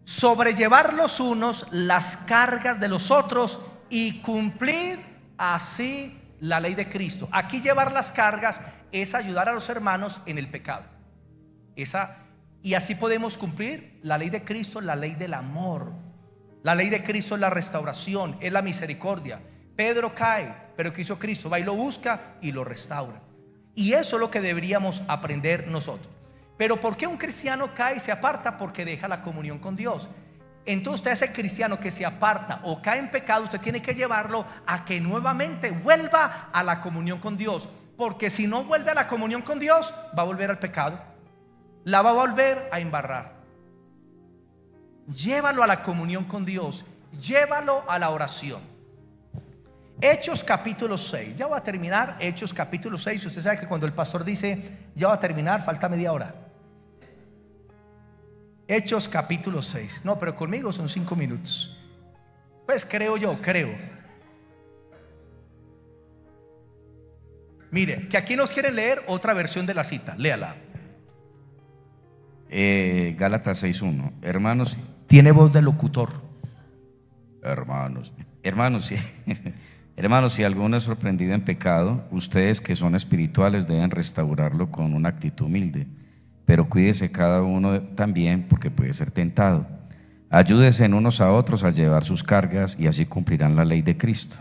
Sobrellevar los unos las cargas de los otros y cumplir así la ley de Cristo. Aquí llevar las cargas es ayudar a los hermanos en el pecado. Y así podemos cumplir la ley de Cristo, la ley del amor. La ley de Cristo es la restauración, es la misericordia. Pedro cae, pero ¿qué hizo Cristo? Va y lo busca y lo restaura. Y eso es lo que deberíamos aprender nosotros. Pero ¿por qué un cristiano cae y se aparta? Porque deja la comunión con Dios. Entonces usted, ese cristiano que se aparta o cae en pecado, usted tiene que llevarlo a que nuevamente vuelva a la comunión con Dios. Porque si no vuelve a la comunión con Dios, va a volver al pecado, la va a volver a embarrar. Llévalo a la comunión con Dios, llévalo a la oración. Hechos capítulo 6, ya va a terminar. Hechos capítulo 6, usted sabe que cuando el pastor dice ya va a terminar, falta media hora. Hechos capítulo 6. No, pero conmigo son 5 minutos. Pues creo. Mire, que aquí nos quieren leer otra versión de la cita. Léala. Gálatas 6:1. Hermanos, Tiene voz de locutor. hermanos, sí. Hermanos, si alguno es sorprendido en pecado, ustedes que son espirituales deben restaurarlo con una actitud humilde. Pero cuídese cada uno también, porque puede ser tentado. Ayúdense unos a otros a llevar sus cargas y así cumplirán la ley de Cristo.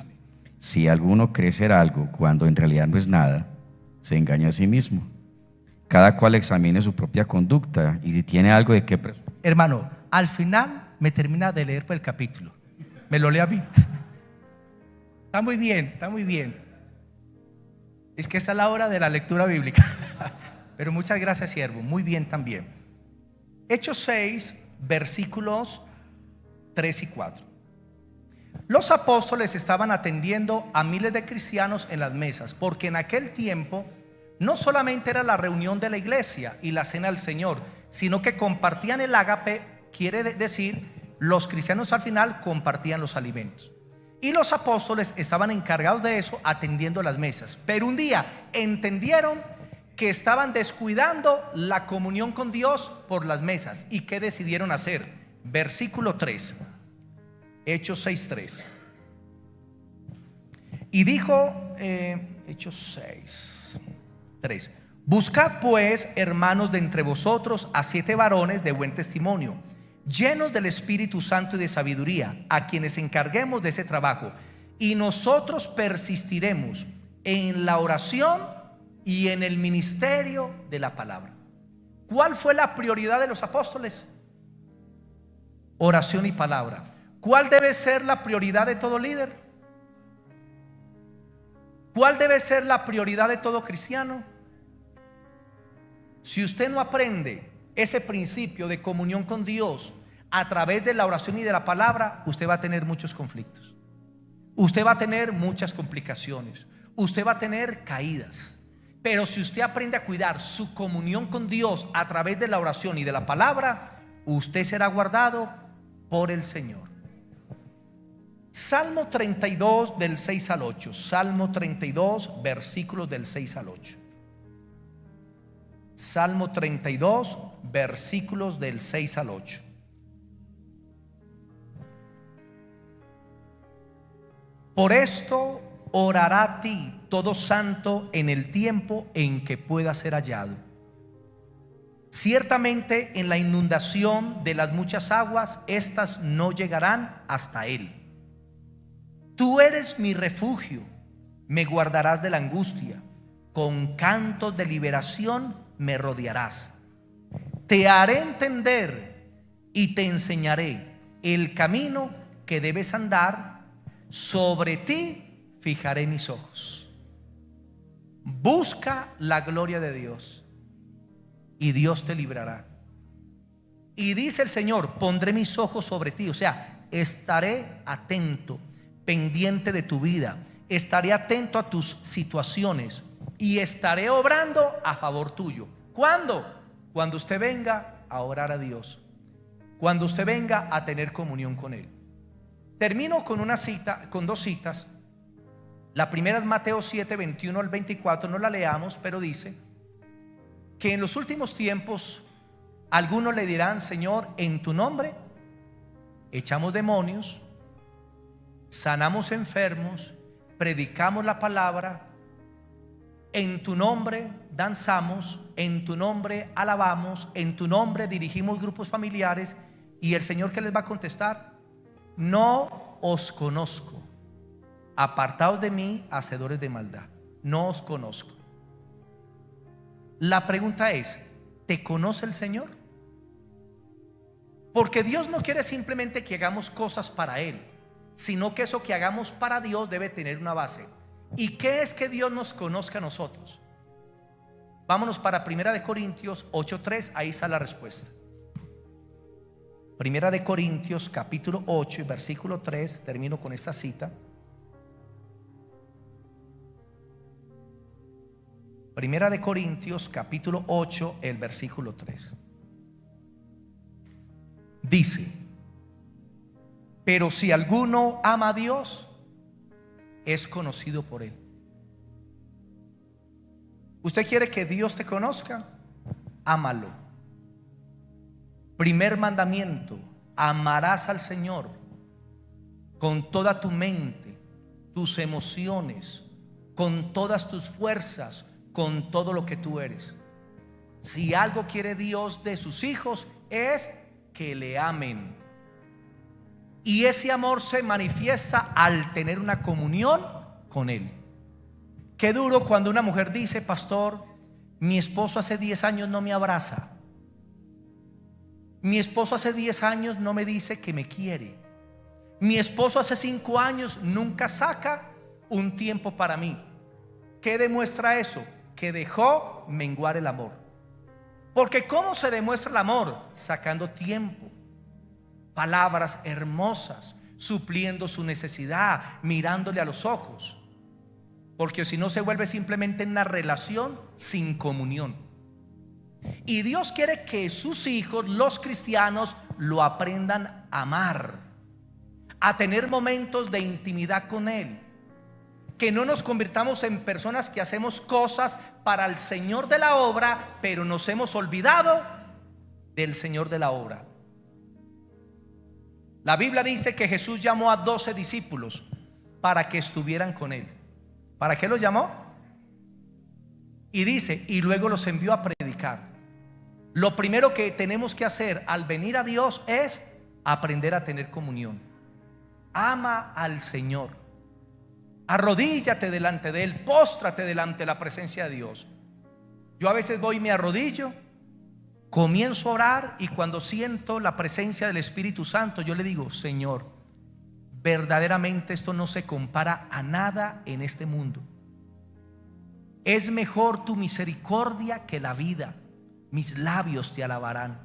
Si alguno cree ser algo cuando en realidad no es nada, se engaña a sí mismo. Cada cual examine su propia conducta y si tiene algo de qué presumir. Hermano, al final me termina de leer por el capítulo. Me lo lee a mí. Está muy bien, está muy bien. Es que esa es la hora de la lectura bíblica. Pero muchas gracias, siervo. Muy bien también. Hechos 6, versículos 3 y 4. Los apóstoles estaban atendiendo a miles de cristianos en las mesas, porque en aquel tiempo no solamente era la reunión de la iglesia y la cena del Señor, sino que compartían el ágape, quiere decir, los cristianos al final compartían los alimentos. Y los apóstoles estaban encargados de eso, atendiendo las mesas. Pero un día entendieron que estaban descuidando la comunión con Dios por las mesas. ¿Y qué decidieron hacer? Versículo 3, Hechos 6:3. Y dijo, Hechos 6:3: buscad pues, hermanos, de entre vosotros a 7 varones de buen testimonio, llenos del Espíritu Santo y de sabiduría, a quienes encarguemos de ese trabajo, y nosotros persistiremos en la oración y en el ministerio de la palabra. ¿Cuál fue la prioridad de los apóstoles? Oración y palabra. ¿Cuál debe ser la prioridad de todo líder? ¿Cuál debe ser la prioridad de todo cristiano? Si usted no aprende ese principio de comunión con Dios a través de la oración y de la palabra, usted va a tener muchos conflictos, usted va a tener muchas complicaciones, usted va a tener caídas. Pero si usted aprende a cuidar su comunión con Dios a través de la oración y de la palabra, usted será guardado por el Señor. Salmo 32 del 6 al 8. Salmo 32, versículos del 6 al 8. Salmo 32, versículos del 6 al 8. Por esto orará a ti todo santo en el tiempo en que pueda ser hallado. Ciertamente en la inundación de las muchas aguas, éstas no llegarán hasta él. Tú eres mi refugio, me guardarás de la angustia, con cantos de liberación me rodearás. Te haré entender y te enseñaré el camino que debes andar, sobre ti fijaré mis ojos. Busca la gloria de Dios y Dios te librará. Y dice el Señor: pondré mis ojos sobre ti. O sea, estaré atento, pendiente de tu vida, estaré atento a tus situaciones y estaré obrando a favor tuyo. ¿Cuándo? Cuando usted venga a orar a Dios, cuando usted venga a tener comunión con Él. Termino con una cita, con dos citas. La primera es Mateo 7, 21 al 24. No la leamos, pero dice que en los últimos tiempos algunos le dirán: Señor, en tu nombre echamos demonios, sanamos enfermos, predicamos la palabra, en tu nombre danzamos, en tu nombre alabamos, en tu nombre dirigimos grupos familiares. Y el Señor, ¿qué les va a contestar? No os conozco, apartaos de mí, hacedores de maldad. No os conozco. La pregunta es: ¿te conoce el Señor? Porque Dios no quiere simplemente que hagamos cosas para Él, sino que eso que hagamos para Dios debe tener una base. ¿Y qué es que Dios nos conozca a nosotros? Vámonos para 1 Corintios 8:3, ahí está la respuesta. 1 Corintios capítulo 8 y versículo 3, termino con esta cita. 1 Corintios capítulo 8, el versículo 3. Dice: pero si alguno ama a Dios, es conocido por Él. ¿Usted quiere que Dios te conozca? Ámalo. Primer mandamiento: amarás al Señor con toda tu mente, tus emociones, con todas tus fuerzas, con todo lo que tú eres. Si algo quiere Dios de sus hijos, es que le amen. Y ese amor se manifiesta al tener una comunión con Él. Qué duro cuando una mujer dice: pastor, mi esposo hace 10 años no me abraza, mi esposo hace 10 años no me dice que me quiere, mi esposo hace 5 años nunca saca un tiempo para mí. ¿Qué demuestra eso? Que dejó menguar el amor. Porque ¿cómo se demuestra el amor? Sacando tiempo, palabras hermosas, supliendo su necesidad, mirándole a los ojos. Porque si no, se vuelve simplemente una relación sin comunión. Y Dios quiere que sus hijos, los cristianos, lo aprendan a amar, a tener momentos de intimidad con Él. Que no nos convirtamos en personas que hacemos cosas para el Señor de la obra, pero nos hemos olvidado del Señor de la obra. La Biblia dice que Jesús llamó a 12 discípulos para que estuvieran con Él. ¿Para qué los llamó? Y dice: y luego los envió a predicar. Lo primero que tenemos que hacer al venir a Dios es aprender a tener comunión. Ama al Señor, arrodíllate delante de Él, póstrate delante de la presencia de Dios. Yo a veces voy y me arrodillo, comienzo a orar, y cuando siento la presencia del Espíritu Santo, yo le digo: Señor, verdaderamente esto no se compara a nada en este mundo. Es mejor tu misericordia que la vida. Mis labios te alabarán.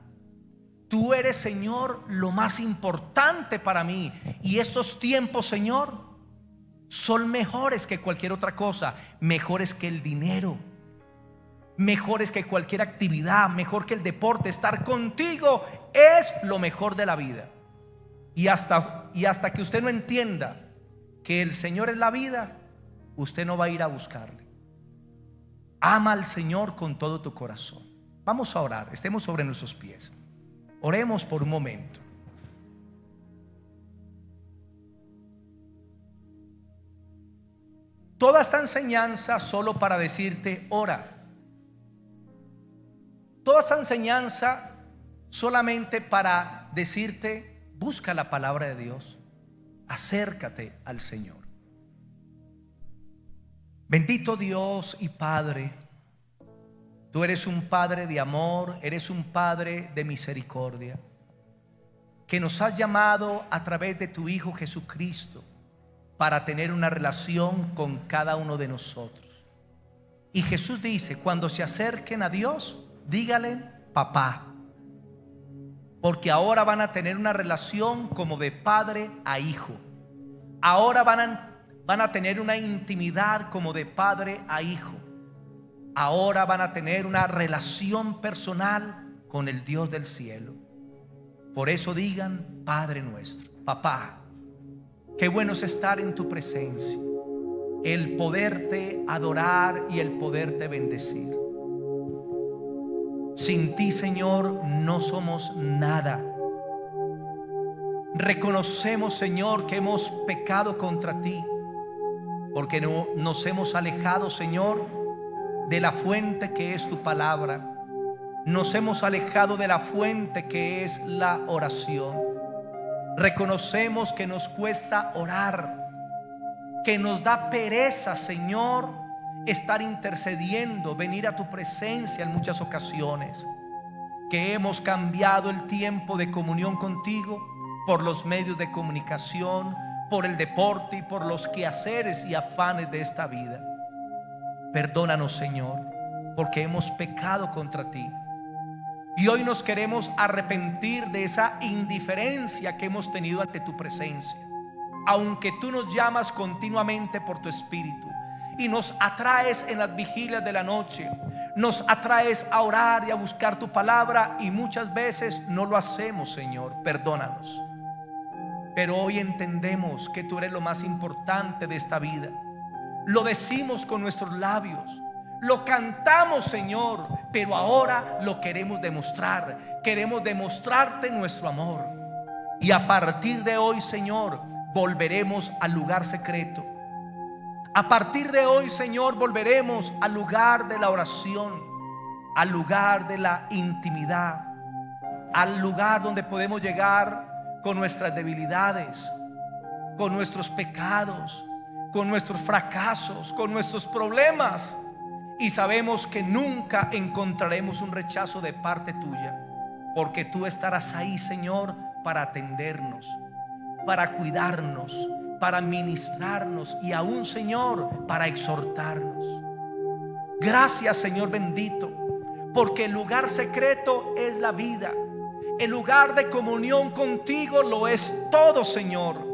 Tú eres, Señor, lo más importante para mí. Y estos tiempos, Señor, son mejores que cualquier otra cosa. Mejores que el dinero, mejores que cualquier actividad, mejor que el deporte. Estar contigo es lo mejor de la vida. Y hasta que usted no entienda que el Señor es la vida, usted no va a ir a buscarle. Ama al Señor con todo tu corazón. Vamos a orar, estemos sobre nuestros pies. Oremos por un momento. toda esta enseñanza solo para decirte, ora. Toda esta enseñanza solamente para decirte, busca la palabra de Dios, acércate al Señor. Bendito Dios y Padre, tú eres un Padre de amor, eres un Padre de misericordia, que nos has llamado a través de tu Hijo Jesucristo para tener una relación con cada uno de nosotros. Y Jesús dice, cuando se acerquen a Dios, díganle papá, porque ahora van a tener una relación como de padre a hijo. Ahora van a tener una intimidad como de padre a hijo. Ahora van a tener una relación personal con el Dios del cielo. Por eso digan, Padre nuestro, papá. Qué bueno es estar en tu presencia, el poderte adorar y el poderte bendecir. Sin ti, Señor, no somos nada. Reconocemos, Señor, que hemos pecado contra ti, porque nos hemos alejado, Señor, de la fuente que es tu palabra. Nos hemos alejado de la fuente que es la oración. Reconocemos que nos cuesta orar, que nos da pereza, Señor, estar intercediendo, venir a tu presencia en muchas ocasiones, que hemos cambiado el tiempo de comunión contigo por los medios de comunicación, por el deporte y por los quehaceres y afanes de esta vida. Perdónanos, Señor, porque hemos pecado contra ti. Y hoy nos queremos arrepentir de esa indiferencia que hemos tenido ante tu presencia. Aunque tú nos llamas continuamente por tu Espíritu y nos atraes en las vigilias de la noche, nos atraes a orar y a buscar tu palabra, y muchas veces no lo hacemos, Señor, perdónanos. Pero hoy entendemos que tú eres lo más importante de esta vida. Lo decimos con nuestros labios, lo cantamos, Señor, pero ahora lo queremos demostrar. Queremos demostrarte nuestro amor. Y a partir de hoy, Señor, volveremos al lugar secreto. A partir de hoy, Señor, volveremos al lugar de la oración, al lugar de la intimidad, al lugar donde podemos llegar con nuestras debilidades, con nuestros pecados, con nuestros fracasos, con nuestros problemas. Y sabemos que nunca encontraremos un rechazo de parte tuya, porque tú estarás ahí, Señor, para atendernos, para cuidarnos, para ministrarnos y aún, Señor, para exhortarnos. Gracias, Señor bendito, porque el lugar secreto es la vida. El lugar de comunión contigo lo es todo, Señor.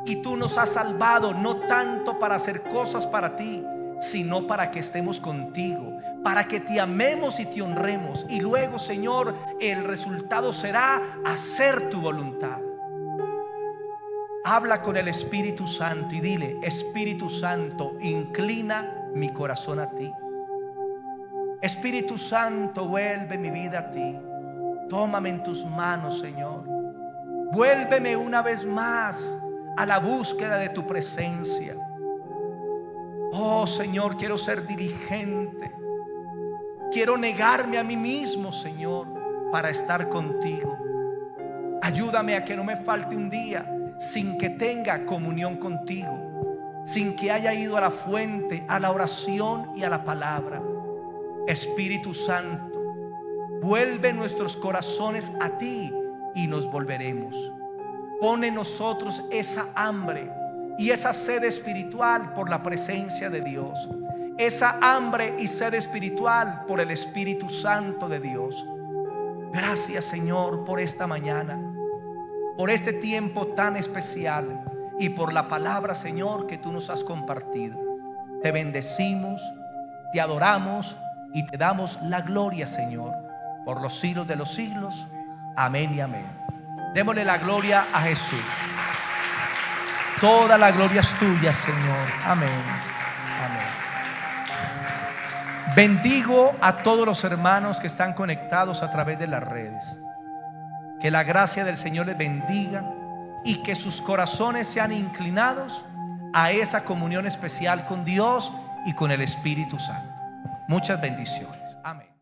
Y tú nos has salvado no tanto para hacer cosas para ti, sino para que estemos contigo, para que te amemos y te honremos. Y luego, Señor, el resultado será hacer tu voluntad. Habla con el Espíritu Santo y dile: Espíritu Santo, inclina mi corazón a ti. Espíritu Santo, vuelve mi vida a ti. Tómame en tus manos, Señor. Vuélveme una vez más a la búsqueda de tu presencia. Oh, Señor, quiero ser diligente. Quiero negarme a mí mismo, Señor, para estar contigo. Ayúdame a que no me falte un día sin que tenga comunión contigo, sin que haya ido a la fuente, a la oración y a la palabra. Espíritu Santo, vuelve nuestros corazones a ti y nos volveremos. Pon en nosotros esa hambre y esa sed espiritual por la presencia de Dios, esa hambre y sed espiritual por el Espíritu Santo de Dios. Gracias, Señor, por esta mañana, por este tiempo tan especial y por la palabra, Señor, que tú nos has compartido. Te bendecimos, te adoramos y te damos la gloria, Señor, por los siglos de los siglos. Amén y amén. Démosle la gloria a Jesús. Toda la gloria es tuya, Señor. Amén. Amén. Bendigo a todos los hermanos que están conectados a través de las redes. Que la gracia del Señor les bendiga y que sus corazones sean inclinados a esa comunión especial con Dios y con el Espíritu Santo. Muchas bendiciones. Amén.